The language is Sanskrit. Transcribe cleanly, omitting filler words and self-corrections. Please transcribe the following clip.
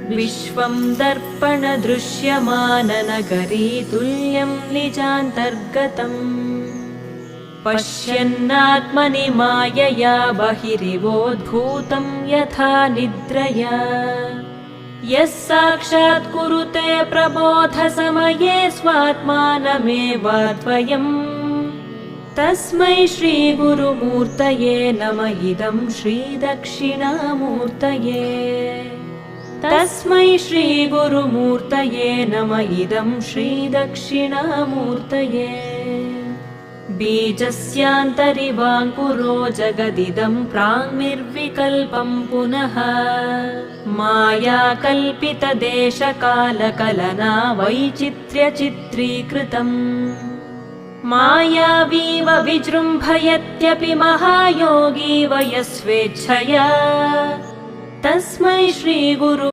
विश्वं दर्पणदृश्यमाननगरी तुल्यं निजान्तर्गतम् पश्यन्नात्मनि मायया बहिरिवोद्भूतं यथा निद्रया यः साक्षात् कुरुते प्रबोधसमये स्वात्मानमेवाद्वयम् तस्मै श्रीगुरुमूर्तये नमः इदं श्रीदक्षिणामूर्तये तस्मै श्रीगुरुमूर्तये नमः इदं श्रीदक्षिणामूर्तये बीजस्यान्तरिवाङ्कुरो जगदिदं प्राङ्निर्विकल्पं पुनः मायाकल्पितदेशकालकलना वैचित्र्यचित्रीकृतम् मायावीव विजृम्भयत्यपि महायोगी वयस्वेच्छया तस्मै श्रीगुरु